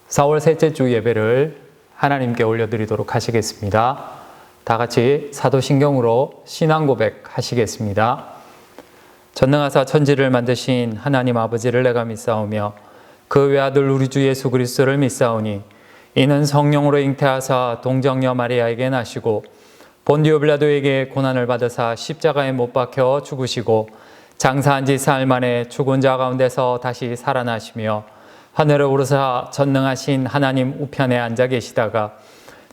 4월 셋째 주 예배를 하나님께 올려드리도록 하시겠습니다. 다 같이 사도신경으로 신앙 고백 하시겠습니다. 전능하사 천지를 만드신 하나님 아버지를 내가 믿사오며 그 외아들 우리 주 예수 그리스도를 믿사오니 이는 성령으로 잉태하사 동정녀 마리아에게 나시고 본디오 빌라도에게 고난을 받으사 십자가에 못 박혀 죽으시고 장사한 지 사흘 만에 죽은 자 가운데서 다시 살아나시며 하늘에 오르사 전능하신 하나님 우편에 앉아 계시다가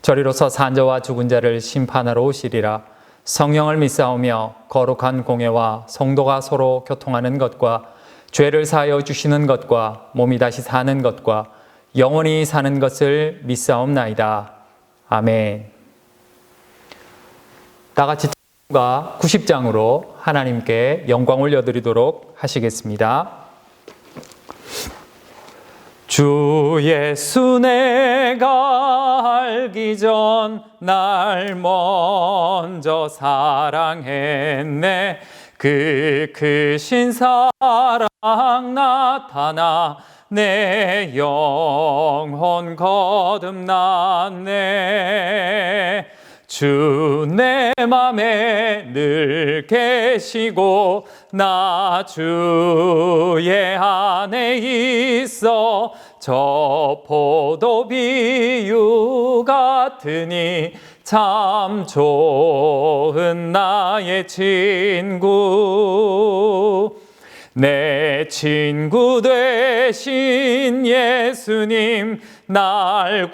저리로서 산자와 죽은 자를 심판하러 오시리라. 성령을 믿사오며 거룩한 공예와 성도가 서로 교통하는 것과 죄를 사하여 주시는 것과 몸이 다시 사는 것과 영원히 사는 것을 믿사옵나이다. 아멘. 다 같이 90장으로 하나님께 영광 올려드리도록 하시겠습니다. 주 예수 내가 알기 전 날 먼저 사랑했네. 그 크신 사랑 나타나 내 영혼 거듭났네. 주 내 맘에 늘 계시고 나 주의 안에 있어 저 포도 비유 같으니 참 좋은 나의 친구. 내 친구 되신 예수님 날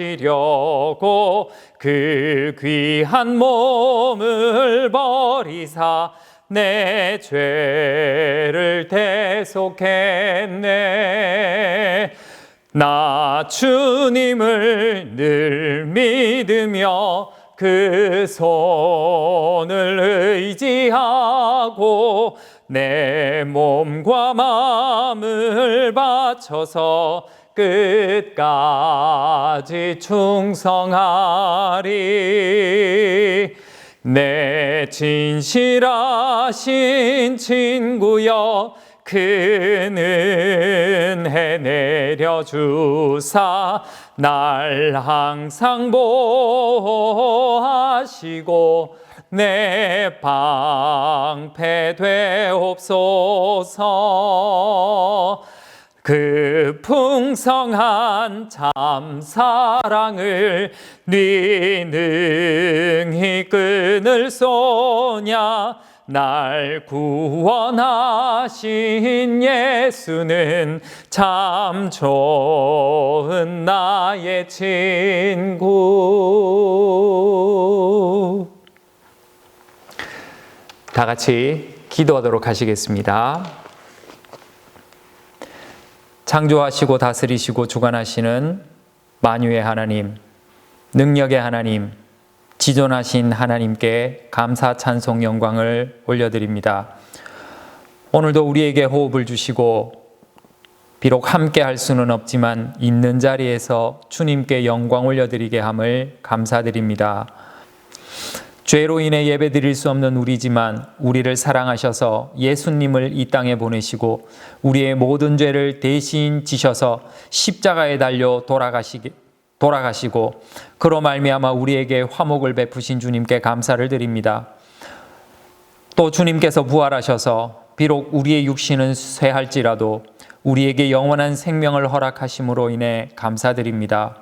구원하시려고 그 귀한 몸을 버리사 내 죄를 대속했네. 나 주님을 늘 믿으며 그 손을 의지하고 내 몸과 마음을 바쳐서 끝까지 충성하리. 내 진실하신 친구여 큰 은혜 내려주사 날 항상 보호하시고 내 방패 되옵소서. 그 풍성한 참 사랑을 네 능히 끊을 소냐. 날 구원하신 예수는 참 좋은 나의 친구. 다 같이 기도하도록 하시겠습니다. 창조하시고 다스리시고 주관하시는 만유의 하나님, 능력의 하나님, 지존하신 하나님께 감사 찬송 영광을 올려드립니다. 오늘도 우리에게 호흡을 주시고 비록 함께 할 수는 없지만 있는 자리에서 주님께 영광 올려드리게 함을 감사드립니다. 죄로 인해 예배드릴 수 없는 우리지만 우리를 사랑하셔서 예수님을 이 땅에 보내시고 우리의 모든 죄를 대신 지셔서 십자가에 달려 돌아가시고 그로 말미암아 우리에게 화목을 베푸신 주님께 감사를 드립니다. 또 주님께서 부활하셔서 비록 우리의 육신은 쇠할지라도 우리에게 영원한 생명을 허락하심으로 인해 감사드립니다.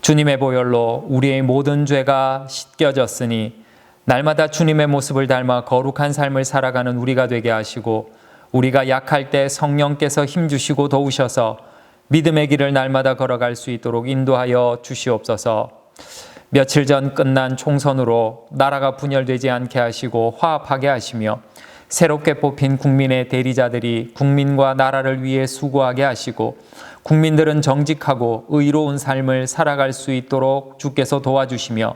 주님의 보혈로 우리의 모든 죄가 씻겨졌으니 날마다 주님의 모습을 닮아 거룩한 삶을 살아가는 우리가 되게 하시고 우리가 약할 때 성령께서 힘주시고 도우셔서 믿음의 길을 날마다 걸어갈 수 있도록 인도하여 주시옵소서. 며칠 전 끝난 총선으로 나라가 분열되지 않게 하시고 화합하게 하시며 새롭게 뽑힌 국민의 대리자들이 국민과 나라를 위해 수고하게 하시고 국민들은 정직하고 의로운 삶을 살아갈 수 있도록 주께서 도와주시며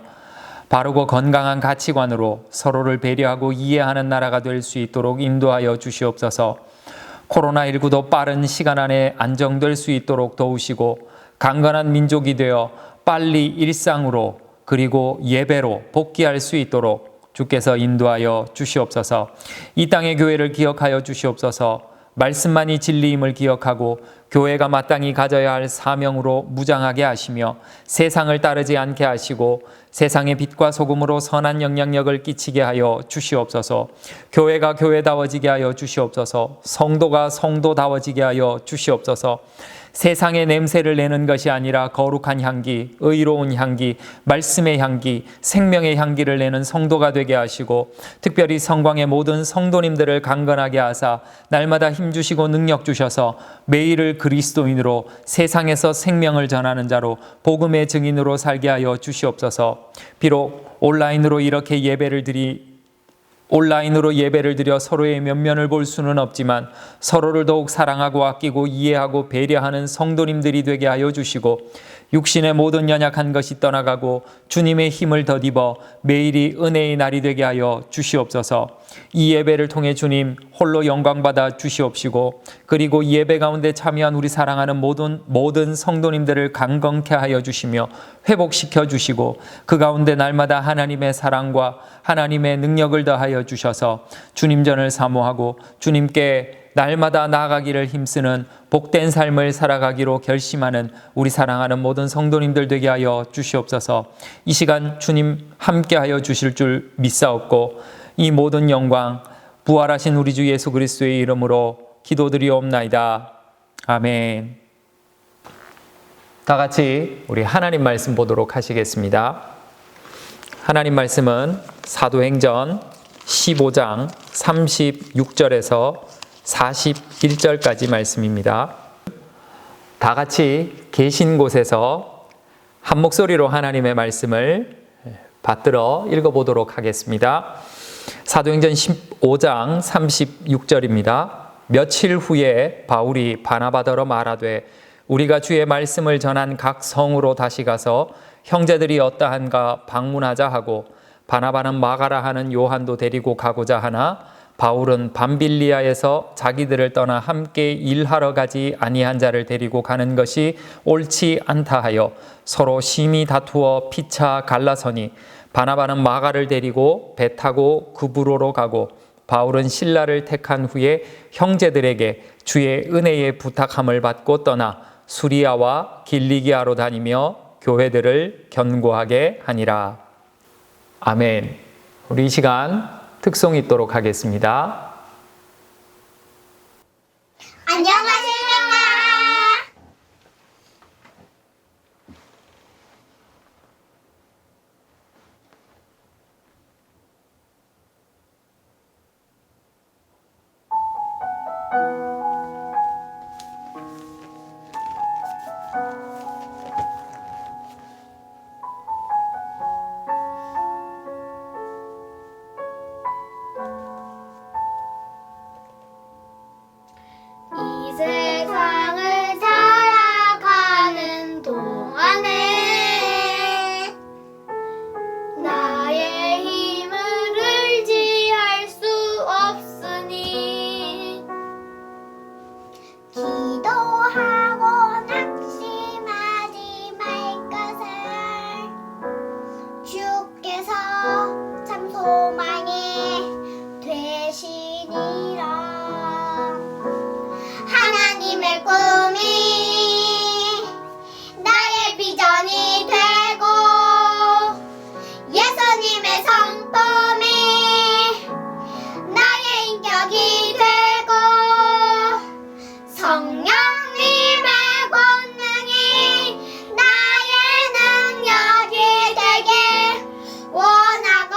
바르고 건강한 가치관으로 서로를 배려하고 이해하는 나라가 될 수 있도록 인도하여 주시옵소서. 코로나19도 빠른 시간 안에 안정될 수 있도록 도우시고 강건한 민족이 되어 빨리 일상으로 그리고 예배로 복귀할 수 있도록 주께서 인도하여 주시옵소서. 이 땅의 교회를 기억하여 주시옵소서. 말씀만이 진리임을 기억하고 교회가 마땅히 가져야 할 사명으로 무장하게 하시며 세상을 따르지 않게 하시고 세상의 빛과 소금으로 선한 영향력을 끼치게 하여 주시옵소서. 교회가 교회다워지게 하여 주시옵소서. 성도가 성도다워지게 하여 주시옵소서. 세상의 냄새를 내는 것이 아니라 거룩한 향기, 의로운 향기, 말씀의 향기, 생명의 향기를 내는 성도가 되게 하시고 특별히 성광의 모든 성도님들을 강건하게 하사 날마다 힘주시고 능력 주셔서 매일을 그리스도인으로 세상에서 생명을 전하는 자로 복음의 증인으로 살게 하여 주시옵소서. 비록 온라인으로 예배를 드려 서로의 면면을 볼 수는 없지만 서로를 더욱 사랑하고 아끼고 이해하고 배려하는 성도님들이 되게 하여 주시고 육신의 모든 연약한 것이 떠나가고 주님의 힘을 덧입어 매일이 은혜의 날이 되게 하여 주시옵소서. 이 예배를 통해 주님 홀로 영광받아 주시옵시고 그리고 이 예배 가운데 참여한 우리 사랑하는 모든 성도님들을 강건케 하여 주시며 회복시켜 주시고 그 가운데 날마다 하나님의 사랑과 하나님의 능력을 더하여 주셔서 주님 전을 사모하고 주님께 날마다 나아가기를 힘쓰는 복된 삶을 살아가기로 결심하는 우리 사랑하는 모든 성도님들 되게 하여 주시옵소서. 이 시간 주님 함께하여 주실 줄 믿사옵고 이 모든 영광 부활하신 우리 주 예수 그리스도의 이름으로 기도드리옵나이다. 아멘. 다 같이 우리 하나님 말씀 보도록 하시겠습니다. 하나님 말씀은 사도행전 15장 36절에서 41절까지 말씀입니다. 다 같이 계신 곳에서 한 목소리로 하나님의 말씀을 받들어 읽어보도록 하겠습니다. 사도행전 15장 36절입니다. 며칠 후에 바울이 바나바더러 말하되 우리가 주의 말씀을 전한 각 성으로 다시 가서 형제들이 어떠한가 방문하자 하고 바나바는 마가라 하는 요한도 데리고 가고자 하나 바울은 밤빌리아에서 자기들을 떠나 함께 일하러 가지 아니한 자를 데리고 가는 것이 옳지 않다 하여 서로 심히 다투어 피차 갈라서니 바나바는 마가를 데리고 배 타고 구브로로 가고 바울은 실라를 택한 후에 형제들에게 주의 은혜의 부탁함을 받고 떠나 수리아와 길리기아로 다니며 교회들을 견고하게 하니라. 아멘. 우리 이 시간 특송 있도록 하겠습니다. 안녕하세요. 이 세상을 살아가는 동안에 나의 힘을 의지할 수 없으니 기도하고 낙심하지 말 것을 주께서 참 소망이 되시니라. 하나님의 꿈이 나의 비전이 되고 예수님의 성품이 나의 인격이 되고 성령님의 권능이 나의 능력이 되게 원하고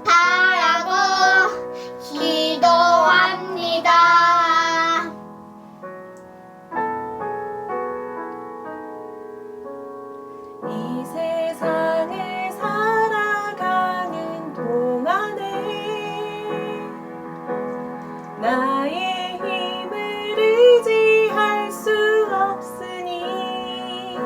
바라고 기도합니다. 이 세상을 살아가는 동안에 나의 힘을 의지할 수 없으니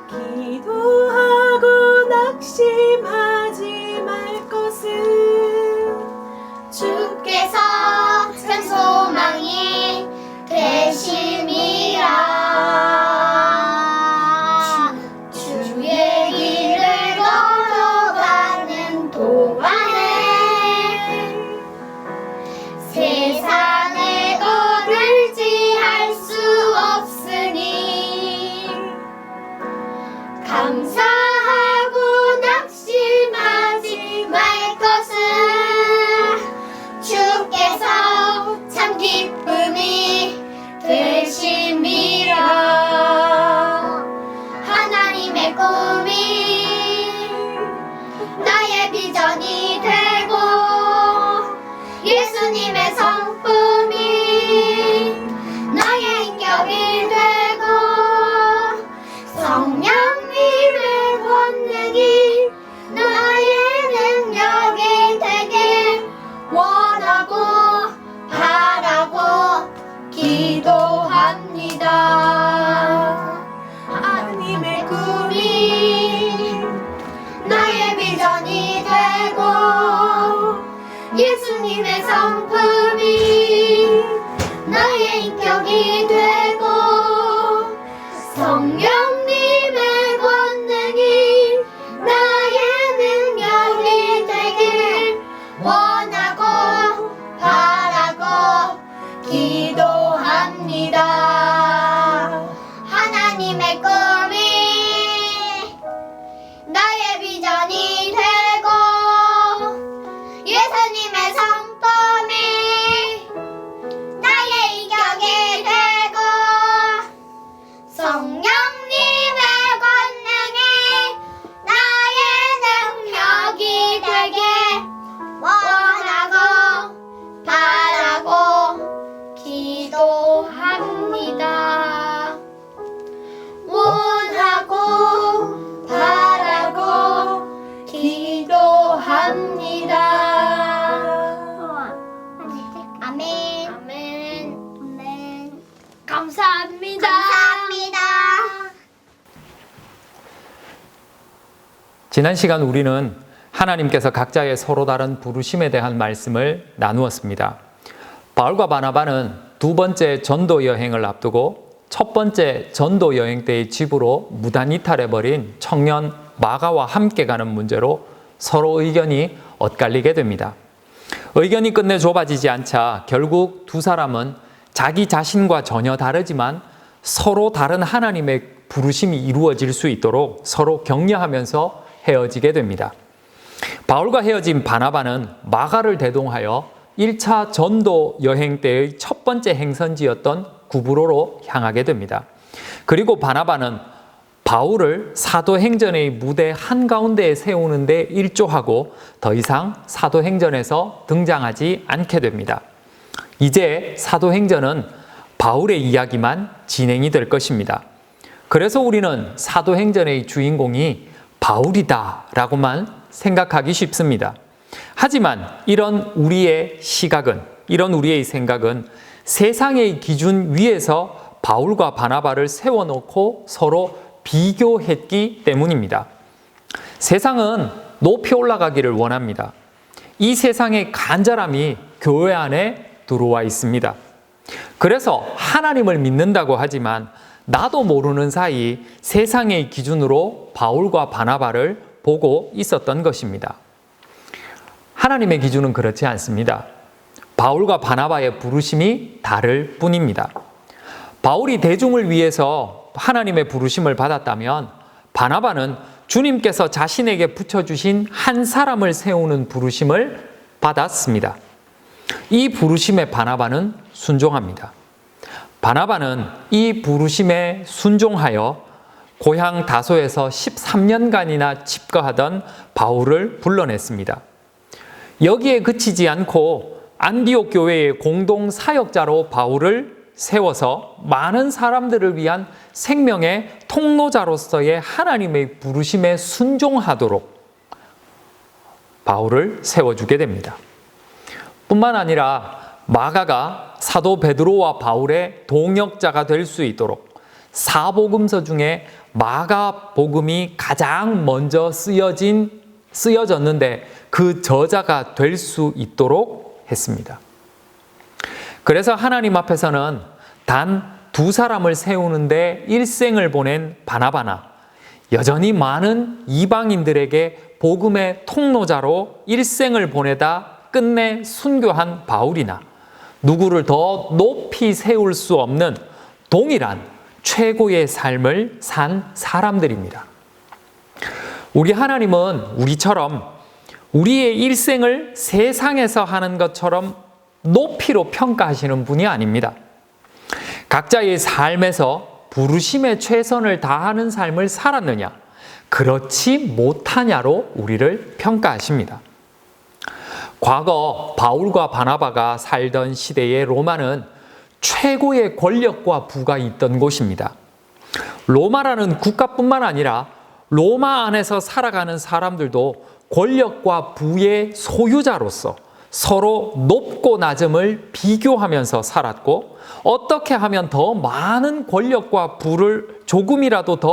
기도하고 낙심하지 말 것은 주께서 참 소망이 되심이라. 주의 길을 걸어가는 동안에 예수님의 성품이 나의 인격이 되고 성령님의 권능이 나의 능력이 되길 원하고 바라고 기도합니다. 하나님의 꿈이 나의 비전이 되고 예수님의 성품이 나의 인격이 되고 성령님의 권능이 나의 능력이 되길 원하고 바라고 기도합니다. 하나님의 꿈이 나의 비전이 되고 예수님의 성품이 나의 인격이 되고 성령님의 권능이 나의 능력이 되길 원하고 바라고 기도합니다. 원하고 바라고 기도합니다. 아멘. 아멘. 아멘. 감사합니다. 감사합니다. 지난 시간 우리는 하나님께서 각자의 서로 다른 부르심에 대한 말씀을 나누었습니다. 바울과 바나바는 두 번째 전도 여행을 앞두고 첫 번째 전도 여행 때의 집으로 무단 이탈해버린 청년 마가와 함께 가는 문제로 서로 의견이 엇갈리게 됩니다. 의견이 끝내 좁아지지 않자 결국 두 사람은 자기 자신과 전혀 다르지만 서로 다른 하나님의 부르심이 이루어질 수 있도록 서로 격려하면서 헤어지게 됩니다. 바울과 헤어진 바나바는 마가를 대동하여 1차 전도 여행 때의 첫 번째 행선지였던 구브로로 향하게 됩니다. 그리고 바나바는 바울을 사도행전의 무대 한가운데에 세우는 데 일조하고 더 이상 사도행전에서 등장하지 않게 됩니다. 이제 사도행전은 바울의 이야기만 진행이 될 것입니다. 그래서 우리는 사도행전의 주인공이 바울이다 라고만 생각하기 쉽습니다. 하지만 이런 우리의 시각은, 이런 우리의 생각은 세상의 기준 위에서 바울과 바나바를 세워놓고 서로 비교했기 때문입니다. 세상은 높이 올라가기를 원합니다. 이 세상의 간절함이 교회 안에 들어와 있습니다. 그래서 하나님을 믿는다고 하지만 나도 모르는 사이 세상의 기준으로 바울과 바나바를 보고 있었던 것입니다. 하나님의 기준은 그렇지 않습니다. 바울과 바나바의 부르심이 다를 뿐입니다. 바울이 대중을 위해서 하나님의 부르심을 받았다면 바나바는 주님께서 자신에게 붙여주신 한 사람을 세우는 부르심을 받았습니다. 이 부르심에 바나바는 순종합니다. 바나바는 이 부르심에 순종하여 고향 다소에서 13년간이나 집거하던 바울을 불러냈습니다. 여기에 그치지 않고 안디옥 교회의 공동 사역자로 바울을 세워서 많은 사람들을 위한 생명의 통로자로서의 하나님의 부르심에 순종하도록 바울을 세워주게 됩니다. 뿐만 아니라 마가가 사도 베드로와 바울의 동역자가 될 수 있도록 사복음서 중에 마가복음이 가장 먼저 쓰여졌는데 그 저자가 될 수 있도록 했습니다. 그래서 하나님 앞에서는 단 두 사람을 세우는데 일생을 보낸 바나바나 여전히 많은 이방인들에게 복음의 통로자로 일생을 보내다 끝내 순교한 바울이나 누구를 더 높이 세울 수 없는 동일한 최고의 삶을 산 사람들입니다. 우리 하나님은 우리처럼 우리의 일생을 세상에서 하는 것처럼 높이로 평가하시는 분이 아닙니다. 각자의 삶에서 부르심에 최선을 다하는 삶을 살았느냐, 그렇지 못하냐로 우리를 평가하십니다. 과거 바울과 바나바가 살던 시대의 로마는 최고의 권력과 부가 있던 곳입니다. 로마라는 국가뿐만 아니라 로마 안에서 살아가는 사람들도 권력과 부의 소유자로서 서로 높고 낮음을 비교하면서 살았고, 어떻게 하면 더 많은 권력과 부를 조금이라도 더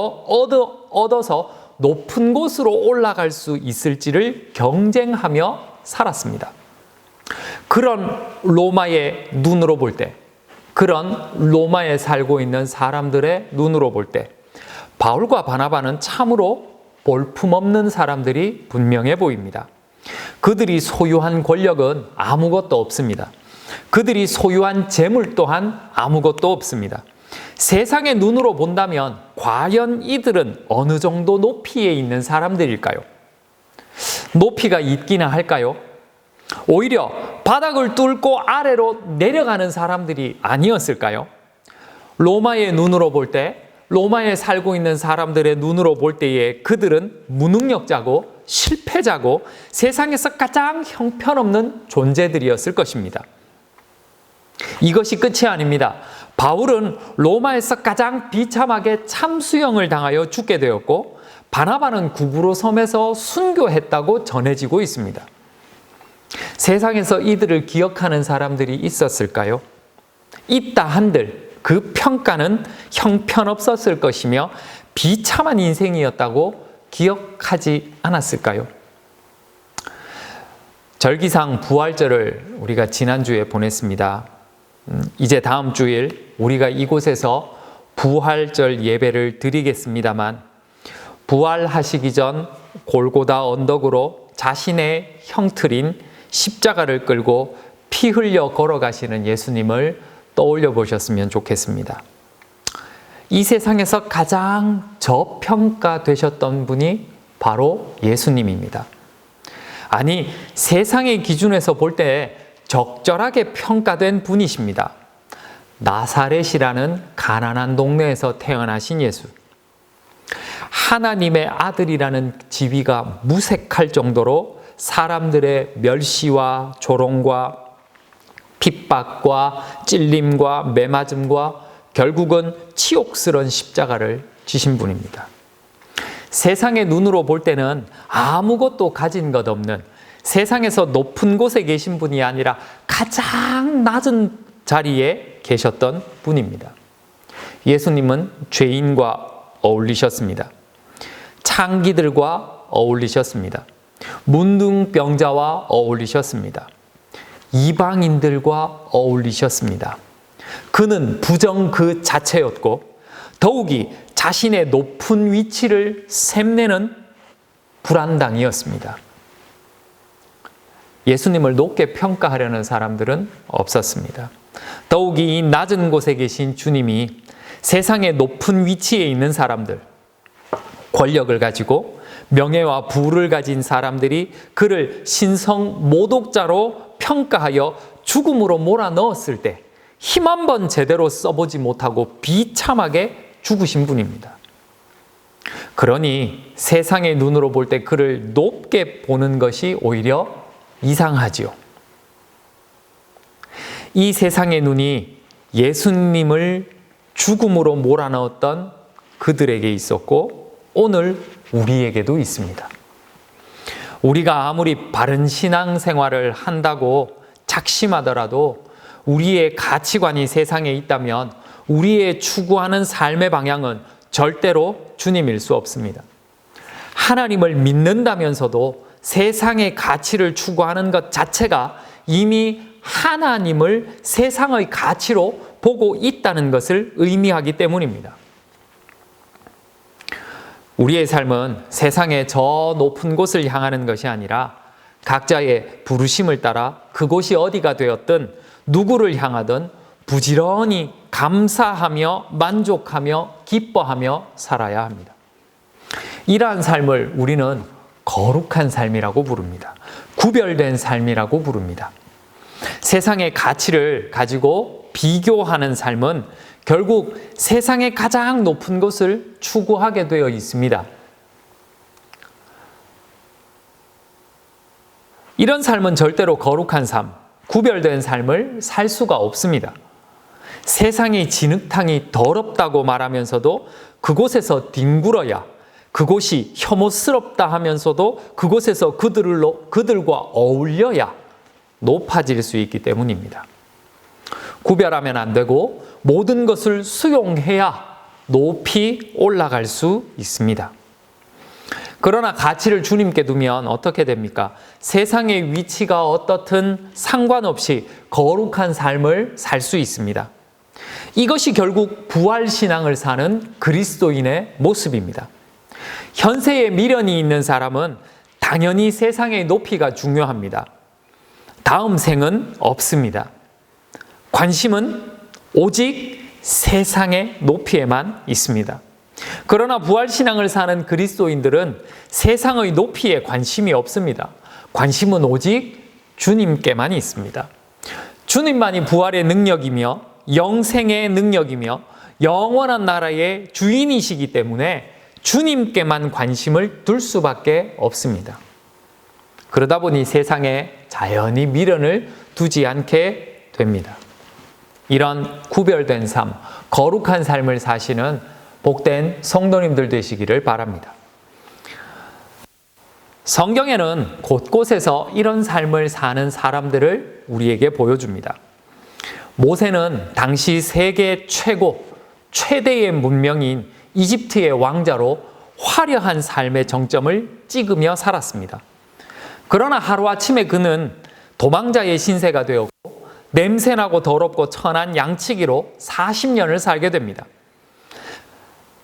얻어서 높은 곳으로 올라갈 수 있을지를 경쟁하며 살았습니다. 그런 로마의 눈으로 볼 때, 그런 로마에 살고 있는 사람들의 눈으로 볼 때, 바울과 바나바는 참으로 볼품없는 사람들이 분명해 보입니다. 그들이 소유한 권력은 아무것도 없습니다. 그들이 소유한 재물 또한 아무것도 없습니다. 세상의 눈으로 본다면 과연 이들은 어느 정도 높이에 있는 사람들일까요? 높이가 있기나 할까요? 오히려 바닥을 뚫고 아래로 내려가는 사람들이 아니었을까요? 로마의 눈으로 볼 때, 로마에 살고 있는 사람들의 눈으로 볼 때에 그들은 무능력자고 실패자고 세상에서 가장 형편없는 존재들이었을 것입니다. 이것이 끝이 아닙니다. 바울은 로마에서 가장 비참하게 참수형을 당하여 죽게 되었고, 바나바는 구부로 섬에서 순교했다고 전해지고 있습니다. 세상에서 이들을 기억하는 사람들이 있었을까요? 있다 한들 그 평가는 형편없었을 것이며 비참한 인생이었다고 기억하지 않았을까요? 절기상 부활절을 우리가 지난주에 보냈습니다. 이제 다음 주일 우리가 이곳에서 부활절 예배를 드리겠습니다만, 부활하시기 전 골고다 언덕으로 자신의 형틀인 십자가를 끌고 피 흘려 걸어가시는 예수님을 떠올려 보셨으면 좋겠습니다. 이 세상에서 가장 저평가되셨던 분이 바로 예수님입니다. 아니, 세상의 기준에서 볼 때 적절하게 평가된 분이십니다. 나사렛이라는 가난한 동네에서 태어나신 예수. 하나님의 아들이라는 지위가 무색할 정도로 사람들의 멸시와 조롱과 핍박과 찔림과 매맞음과 결국은 치욕스러운 십자가를 지신 분입니다. 세상의 눈으로 볼 때는 아무것도 가진 것 없는, 세상에서 높은 곳에 계신 분이 아니라 가장 낮은 자리에 계셨던 분입니다. 예수님은 죄인과 어울리셨습니다. 창기들과 어울리셨습니다. 문둥병자와 어울리셨습니다. 이방인들과 어울리셨습니다. 그는 부정 그 자체였고, 더욱이 자신의 높은 위치를 샘내는 불안당이었습니다. 예수님을 높게 평가하려는 사람들은 없었습니다. 더욱이 이 낮은 곳에 계신 주님이 세상의 높은 위치에 있는 사람들, 권력을 가지고 명예와 부를 가진 사람들이 그를 신성 모독자로 평가하여 죽음으로 몰아넣었을 때 힘 한 번 제대로 써보지 못하고 비참하게 죽으신 분입니다. 그러니 세상의 눈으로 볼 때 그를 높게 보는 것이 오히려 이상하지요. 이 세상의 눈이 예수님을 죽음으로 몰아넣었던 그들에게 있었고, 오늘 우리에게도 있습니다. 우리가 아무리 바른 신앙생활을 한다고 작심하더라도 우리의 가치관이 세상에 있다면 우리의 추구하는 삶의 방향은 절대로 주님일 수 없습니다. 하나님을 믿는다면서도 세상의 가치를 추구하는 것 자체가 이미 하나님을 세상의 가치로 보고 있다는 것을 의미하기 때문입니다. 우리의 삶은 세상의 저 높은 곳을 향하는 것이 아니라 각자의 부르심을 따라 그곳이 어디가 되었든 누구를 향하든 부지런히 감사하며 만족하며 기뻐하며 살아야 합니다. 이러한 삶을 우리는 거룩한 삶이라고 부릅니다. 구별된 삶이라고 부릅니다. 세상의 가치를 가지고 비교하는 삶은 결국 세상의 가장 높은 것을 추구하게 되어 있습니다. 이런 삶은 절대로 거룩한 삶, 구별된 삶을 살 수가 없습니다. 세상이 진흙탕이 더럽다고 말하면서도 그곳에서 뒹굴어야, 그곳이 혐오스럽다 하면서도 그곳에서 그들과 어울려야 높아질 수 있기 때문입니다. 구별하면 안 되고 모든 것을 수용해야 높이 올라갈 수 있습니다. 그러나 가치를 주님께 두면 어떻게 됩니까? 세상의 위치가 어떻든 상관없이 거룩한 삶을 살 수 있습니다. 이것이 결국 부활신앙을 사는 그리스도인의 모습입니다. 현세에 미련이 있는 사람은 당연히 세상의 높이가 중요합니다. 다음 생은 없습니다. 관심은 오직 세상의 높이에만 있습니다. 그러나 부활신앙을 사는 그리스도인들은 세상의 높이에 관심이 없습니다. 관심은 오직 주님께만 있습니다. 주님만이 부활의 능력이며 영생의 능력이며 영원한 나라의 주인이시기 때문에 주님께만 관심을 둘 수밖에 없습니다. 그러다 보니 세상에 자연히 미련을 두지 않게 됩니다. 이런 구별된 삶, 거룩한 삶을 사시는 복된 성도님들 되시기를 바랍니다. 성경에는 곳곳에서 이런 삶을 사는 사람들을 우리에게 보여줍니다. 모세는 당시 세계 최대의 문명인 이집트의 왕자로 화려한 삶의 정점을 찍으며 살았습니다. 그러나 하루아침에 그는 도망자의 신세가 되었고 냄새나고 더럽고 천한 양치기로 40년을 살게 됩니다.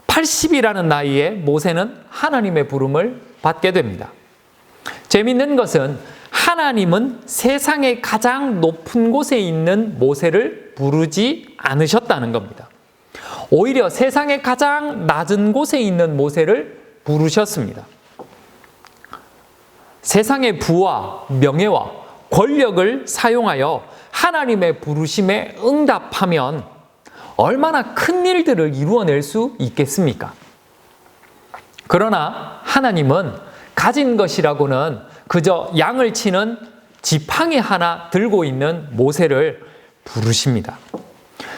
80이라는 나이에 모세는 하나님의 부름을 받게 됩니다. 재미있는 것은 하나님은 세상의 가장 높은 곳에 있는 모세를 부르지 않으셨다는 겁니다. 오히려 세상의 가장 낮은 곳에 있는 모세를 부르셨습니다. 세상의 부와 명예와 권력을 사용하여 하나님의 부르심에 응답하면 얼마나 큰 일들을 이루어낼 수 있겠습니까? 그러나 하나님은 가진 것이라고는 그저 양을 치는 지팡이 하나 들고 있는 모세를 부르십니다.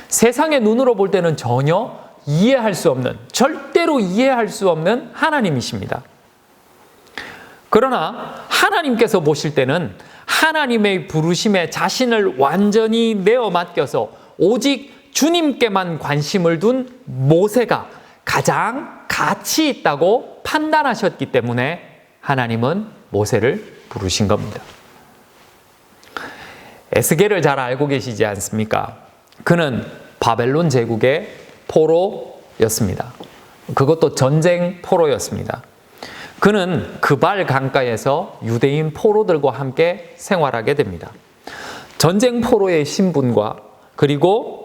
세상의 눈으로 볼 때는 전혀 이해할 수 없는, 절대로 이해할 수 없는 하나님이십니다. 그러나 하나님께서 보실 때는 하나님의 부르심에 자신을 완전히 내어 맡겨서 오직 주님께만 관심을 둔 모세가 가장 가치 있다고 판단하셨기 때문에 하나님은 모세를 부르신 겁니다. 에스겔을 잘 알고 계시지 않습니까? 그는 바벨론 제국의 포로였습니다. 그것도 전쟁 포로였습니다. 그는 그발 강가에서 유대인 포로들과 함께 생활하게 됩니다. 전쟁 포로의 신분과 그리고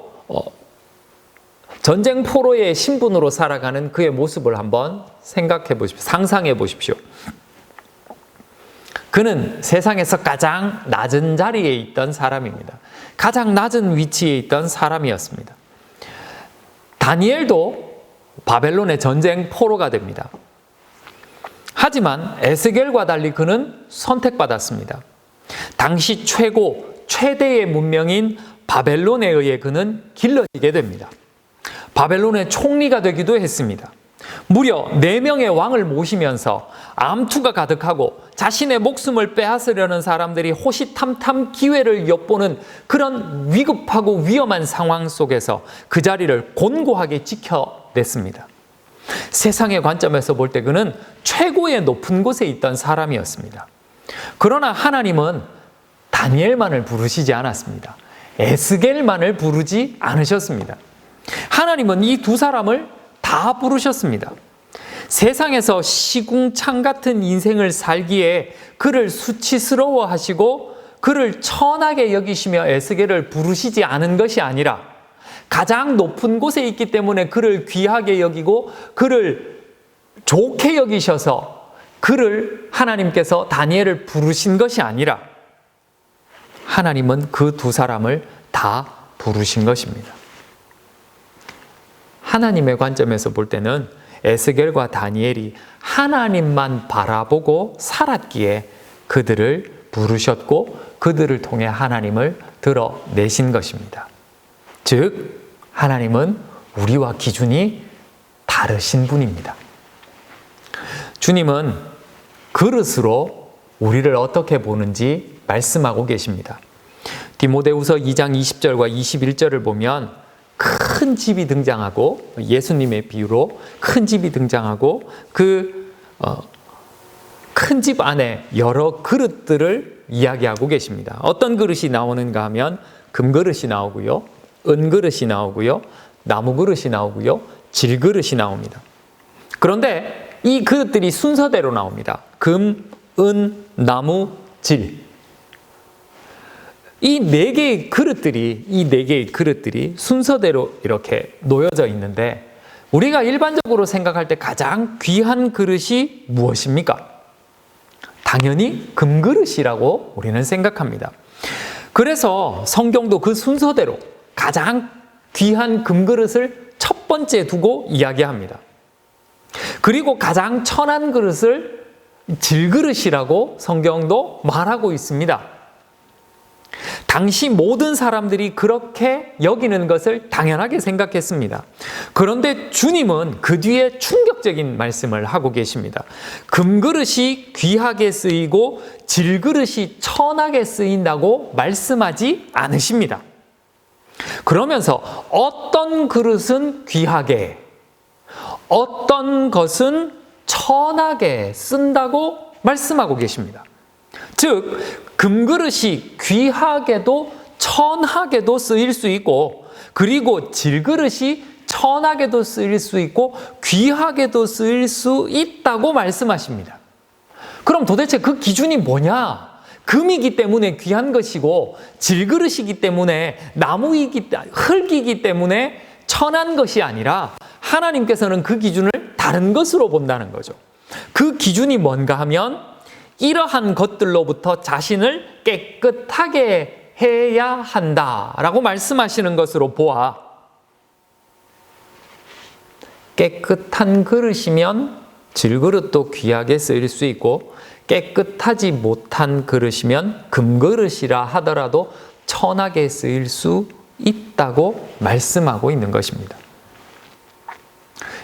전쟁 포로의 신분으로 살아가는 그의 모습을 한번 생각해 보십시오. 상상해 보십시오. 그는 세상에서 가장 낮은 자리에 있던 사람입니다. 가장 낮은 위치에 있던 사람이었습니다. 다니엘도 바벨론의 전쟁 포로가 됩니다. 하지만 에스겔과 달리 그는 선택받았습니다. 당시 최대의 문명인 바벨론에 의해 그는 길러지게 됩니다. 바벨론의 총리가 되기도 했습니다. 무려 4명의 왕을 모시면서 암투가 가득하고 자신의 목숨을 빼앗으려는 사람들이 호시탐탐 기회를 엿보는 그런 위급하고 위험한 상황 속에서 그 자리를 곤고하게 지켜냈습니다. 세상의 관점에서 볼 때 그는 최고의 높은 곳에 있던 사람이었습니다. 그러나 하나님은 다니엘만을 부르시지 않았습니다. 에스겔만을 부르지 않으셨습니다. 하나님은 이 두 사람을 다 부르셨습니다. 세상에서 시궁창 같은 인생을 살기에 그를 수치스러워 하시고 그를 천하게 여기시며 에스겔을 부르시지 않은 것이 아니라 가장 높은 곳에 있기 때문에 그를 귀하게 여기고 그를 좋게 여기셔서 그를 하나님께서 다니엘을 부르신 것이 아니라 하나님은 그 두 사람을 다 부르신 것입니다. 하나님의 관점에서 볼 때는 에스겔과 다니엘이 하나님만 바라보고 살았기에 그들을 부르셨고 그들을 통해 하나님을 드러내신 것입니다. 즉 하나님은 우리와 기준이 다르신 분입니다. 주님은 그릇으로 우리를 어떻게 보는지 말씀하고 계십니다. 디모데후서 2장 20절과 21절을 보면 큰 집이 등장하고, 예수님의 비유로 큰 집이 등장하고 그 큰 집 안에 여러 그릇들을 이야기하고 계십니다. 어떤 그릇이 나오는가 하면 금그릇이 나오고요, 은그릇이 나오고요, 나무그릇이 나오고요, 질그릇이 나옵니다. 그런데 이 그릇들이 순서대로 나옵니다. 금, 은, 나무, 질. 이 네 개의 그릇들이 순서대로 이렇게 놓여져 있는데, 우리가 일반적으로 생각할 때 가장 귀한 그릇이 무엇입니까? 당연히 금그릇이라고 우리는 생각합니다. 그래서 성경도 그 순서대로 가장 귀한 금그릇을 첫 번째 두고 이야기합니다. 그리고 가장 천한 그릇을 질그릇이라고 성경도 말하고 있습니다. 당시 모든 사람들이 그렇게 여기는 것을 당연하게 생각했습니다. 그런데 주님은 그 뒤에 충격적인 말씀을 하고 계십니다. 금그릇이 귀하게 쓰이고 질그릇이 천하게 쓰인다고 말씀하지 않으십니다. 그러면서 어떤 그릇은 귀하게, 어떤 것은 천하게 쓴다고 말씀하고 계십니다. 즉 금그릇이 귀하게도 천하게도 쓰일 수 있고, 그리고 질그릇이 천하게도 쓰일 수 있고 귀하게도 쓰일 수 있다고 말씀하십니다. 그럼 도대체 그 기준이 뭐냐? 금이기 때문에 귀한 것이고 질그릇이기 때문에 흙이기 때문에 천한 것이 아니라, 하나님께서는 그 기준을 다른 것으로 본다는 거죠. 그 기준이 뭔가 하면 이러한 것들로부터 자신을 깨끗하게 해야 한다라고 말씀하시는 것으로 보아, 깨끗한 그릇이면 질그릇도 귀하게 쓰일 수 있고, 깨끗하지 못한 그릇이면 금그릇이라 하더라도 천하게 쓰일 수 있다고 말씀하고 있는 것입니다.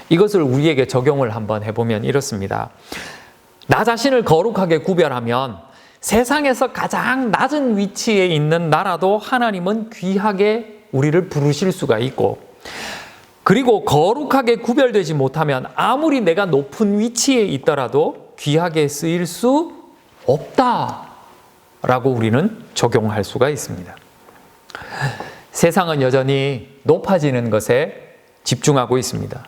이것을 우리에게 적용을 한번 해보면 이렇습니다. 나 자신을 거룩하게 구별하면 세상에서 가장 낮은 위치에 있는 나라도 하나님은 귀하게 우리를 부르실 수가 있고, 그리고 거룩하게 구별되지 못하면 아무리 내가 높은 위치에 있더라도 귀하게 쓰일 수 없다라고 우리는 적용할 수가 있습니다. 세상은 여전히 높아지는 것에 집중하고 있습니다.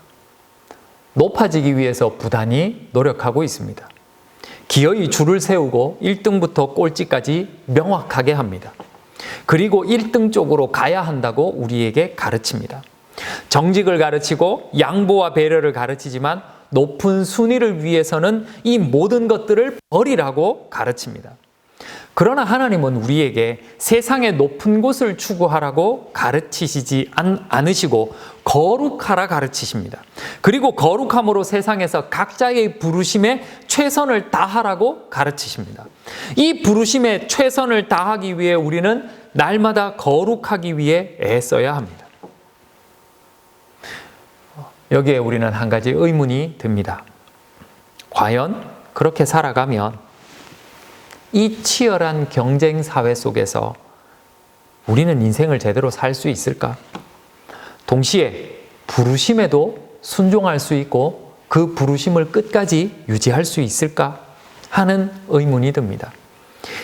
높아지기 위해서 부단히 노력하고 있습니다. 기어이 줄을 세우고 1등부터 꼴찌까지 명확하게 합니다. 그리고 1등 쪽으로 가야 한다고 우리에게 가르칩니다. 정직을 가르치고 양보와 배려를 가르치지만 높은 순위를 위해서는 이 모든 것들을 버리라고 가르칩니다. 그러나 하나님은 우리에게 세상의 높은 곳을 추구하라고 가르치시지 않으시고 거룩하라 가르치십니다. 그리고 거룩함으로 세상에서 각자의 부르심에 최선을 다하라고 가르치십니다. 이 부르심에 최선을 다하기 위해 우리는 날마다 거룩하기 위해 애써야 합니다. 여기에 우리는 한 가지 의문이 듭니다. 과연 그렇게 살아가면 이 치열한 경쟁 사회 속에서 우리는 인생을 제대로 살 수 있을까? 동시에 부르심에도 순종할 수 있고 그 부르심을 끝까지 유지할 수 있을까? 하는 의문이 듭니다.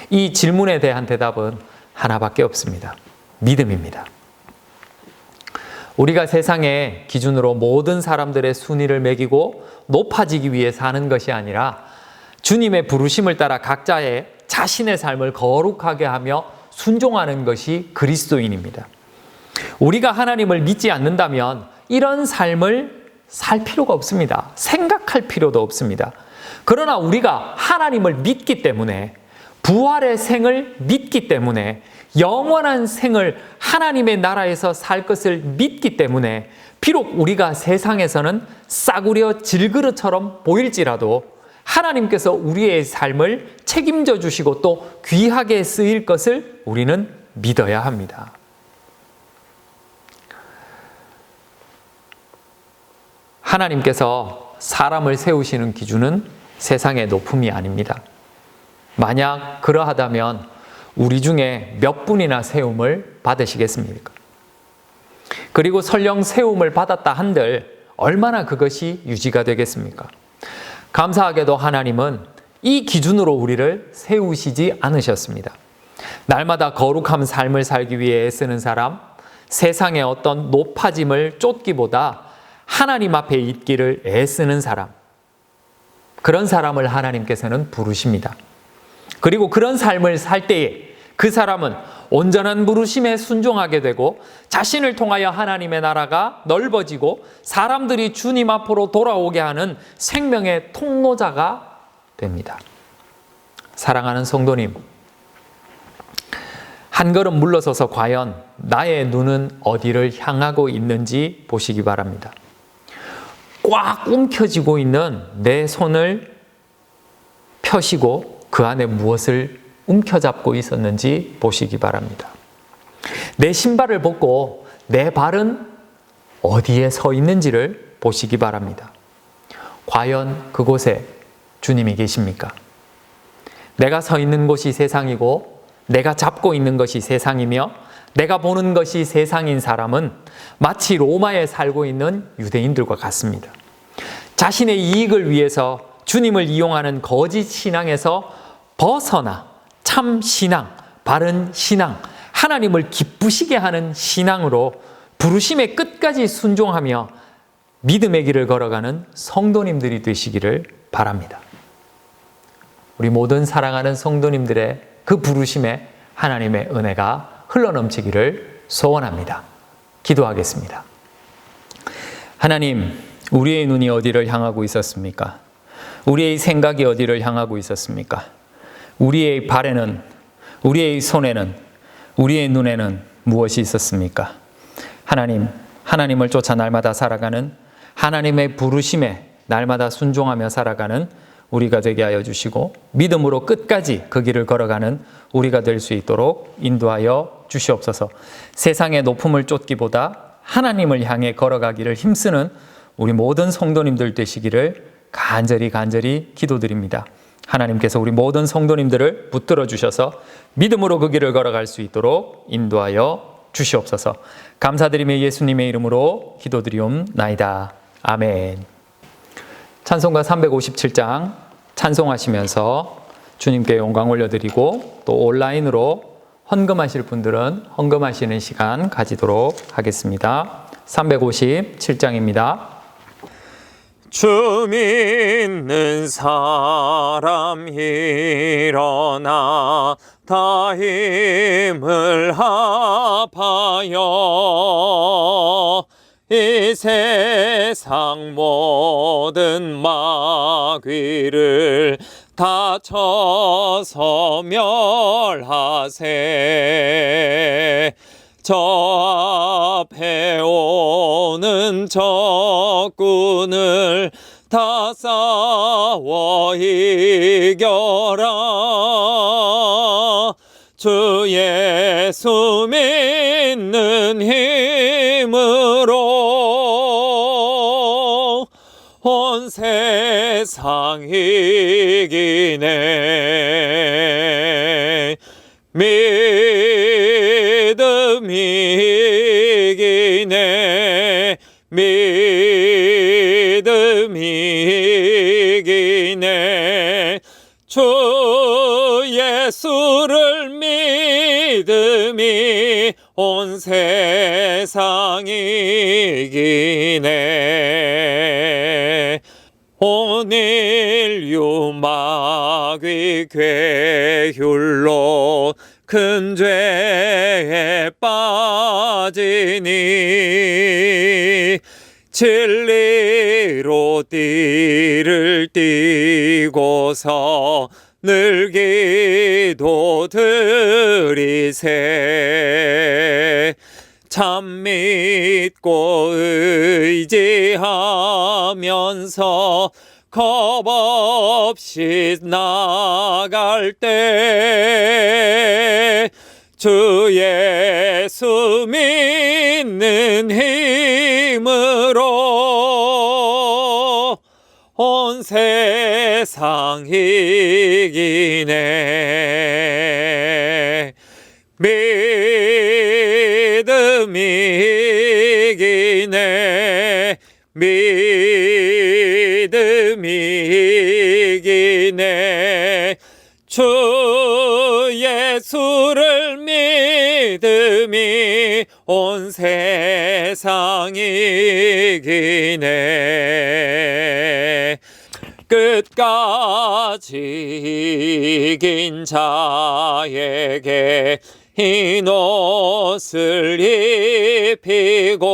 이 질문에 대한 대답은 하나밖에 없습니다. 믿음입니다. 우리가 세상의 기준으로 모든 사람들의 순위를 매기고 높아지기 위해 사는 것이 아니라 주님의 부르심을 따라 각자의 자신의 삶을 거룩하게 하며 순종하는 것이 그리스도인입니다. 우리가 하나님을 믿지 않는다면 이런 삶을 살 필요가 없습니다. 생각할 필요도 없습니다. 그러나 우리가 하나님을 믿기 때문에, 부활의 생을 믿기 때문에, 영원한 생을 하나님의 나라에서 살 것을 믿기 때문에 비록 우리가 세상에서는 싸구려 질그릇처럼 보일지라도 하나님께서 우리의 삶을 책임져 주시고 또 귀하게 쓰일 것을 우리는 믿어야 합니다. 하나님께서 사람을 세우시는 기준은 세상의 높음이 아닙니다. 만약 그러하다면 우리 중에 몇 분이나 세움을 받으시겠습니까? 그리고 설령 세움을 받았다 한들 얼마나 그것이 유지가 되겠습니까? 감사하게도 하나님은 이 기준으로 우리를 세우시지 않으셨습니다. 날마다 거룩한 삶을 살기 위해 애쓰는 사람, 세상의 어떤 높아짐을 쫓기보다 하나님 앞에 있기를 애쓰는 사람, 그런 사람을 하나님께서는 부르십니다. 그리고 그런 삶을 살 때에 그 사람은 온전한 부르심에 순종하게 되고 자신을 통하여 하나님의 나라가 넓어지고 사람들이 주님 앞으로 돌아오게 하는 생명의 통로자가 됩니다. 사랑하는 성도님, 한 걸음 물러서서 과연 나의 눈은 어디를 향하고 있는지 보시기 바랍니다. 꽉 움켜쥐고 있는 내 손을 펴시고 그 안에 무엇을 움켜잡고 있었는지 보시기 바랍니다. 내 신발을 벗고 내 발은 어디에 서 있는지를 보시기 바랍니다. 과연 그곳에 주님이 계십니까? 내가 서 있는 곳이 세상이고 내가 잡고 있는 것이 세상이며 내가 보는 것이 세상인 사람은 마치 로마에 살고 있는 유대인들과 같습니다. 자신의 이익을 위해서 주님을 이용하는 거짓 신앙에서 벗어나 참 신앙, 바른 신앙, 하나님을 기쁘시게 하는 신앙으로 부르심의 끝까지 순종하며 믿음의 길을 걸어가는 성도님들이 되시기를 바랍니다. 우리 모든 사랑하는 성도님들의 그 부르심에 하나님의 은혜가 흘러넘치기를 소원합니다. 기도하겠습니다. 하나님, 우리의 눈이 어디를 향하고 있었습니까? 우리의 생각이 어디를 향하고 있었습니까? 우리의 발에는, 우리의 손에는, 우리의 눈에는 무엇이 있었습니까? 하나님, 하나님을 쫓아 날마다 살아가는 하나님의 부르심에 날마다 순종하며 살아가는 우리가 되게 하여 주시고 믿음으로 끝까지 그 길을 걸어가는 우리가 될 수 있도록 인도하여 주시옵소서. 세상의 높음을 쫓기보다 하나님을 향해 걸어가기를 힘쓰는 우리 모든 성도님들 되시기를 간절히 기도드립니다. 하나님께서 우리 모든 성도님들을 붙들어 주셔서 믿음으로 그 길을 걸어갈 수 있도록 인도하여 주시옵소서. 감사드리며 예수님의 이름으로 기도드리옵나이다. 아멘. 찬송가 357장 찬송하시면서 주님께 영광 올려드리고 또 온라인으로 헌금하실 분들은 헌금하시는 시간 가지도록 하겠습니다. 357장입니다. 주 믿는 사람 일어나 다 힘을 합하여 이 세상 모든 마귀를 다 쳐서 멸하세. 저 앞에 오는 적군을 다 싸워 이겨라. 주 예수 믿는 힘으로 온 세상 이기네. 믿음이 이기네. 믿음이 이기네. 주 예수를 믿음이 온 세상 이기네. 온 인류 마귀 괴휼로 큰 죄에 빠지니 진리로 띠를 띠고서 늘 기도 드리세. 참 믿고 의지하면서 겁없이 나갈 때 주 예수 믿는 힘으로 온 세상 이기네. 믿음이 이기네. 믿음이 이기네. 주 예수를 믿음이 온 세상 이기네. 끝까지 이긴 자에게 흰 옷을 입히고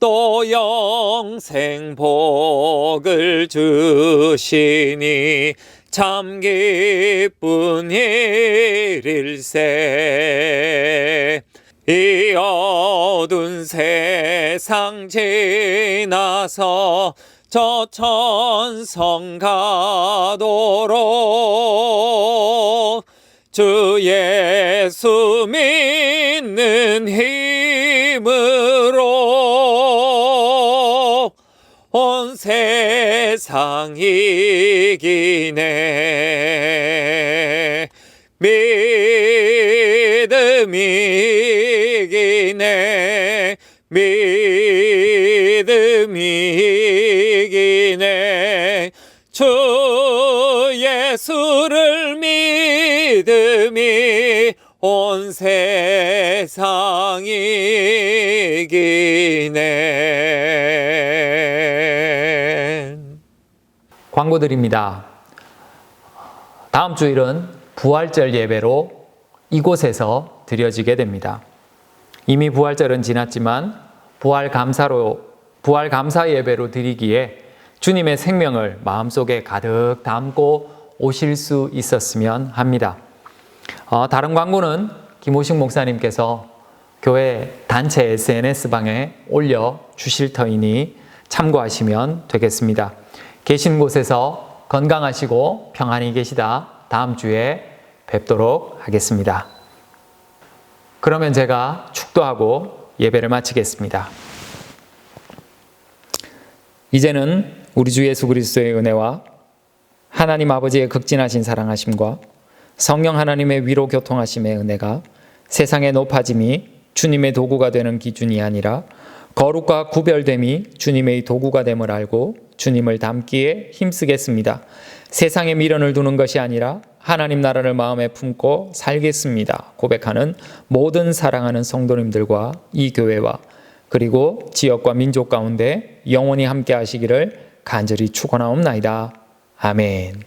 또 영생 복을 주시니 참 기쁜 일일세. 이 어두운 세상 지나서 저 천성 가도록 주 예수 믿는 힘으로 온 세상 이기네. 믿음이 이기네. 믿음이 이기네. 주 예수를 믿음이 온 세상 이기네. 광고 드립니다. 다음 주일은 부활절 예배로 이곳에서 드려지게 됩니다. 이미 부활절은 지났지만 부활 감사 예배로 드리기에 주님의 생명을 마음속에 가득 담고 오실 수 있었으면 합니다. 다른 광고는 김호식 목사님께서 교회 단체 SNS방에 올려주실 터이니 참고하시면 되겠습니다. 계신 곳에서 건강하시고 평안히 계시다 다음 주에 뵙도록 하겠습니다. 그러면 제가 축도하고 예배를 마치겠습니다. 이제는 우리 주 예수 그리스도의 은혜와 하나님 아버지의 극진하신 사랑하심과 성령 하나님의 위로 교통하심의 은혜가 세상의 높아짐이 주님의 도구가 되는 기준이 아니라 거룩과 구별됨이 주님의 도구가 됨을 알고 주님을 닮기에 힘쓰겠습니다. 세상에 미련을 두는 것이 아니라 하나님 나라를 마음에 품고 살겠습니다. 고백하는 모든 사랑하는 성도님들과 이 교회와 그리고 지역과 민족 가운데 영원히 함께 하시기를 간절히 축원하옵나이다. 아멘.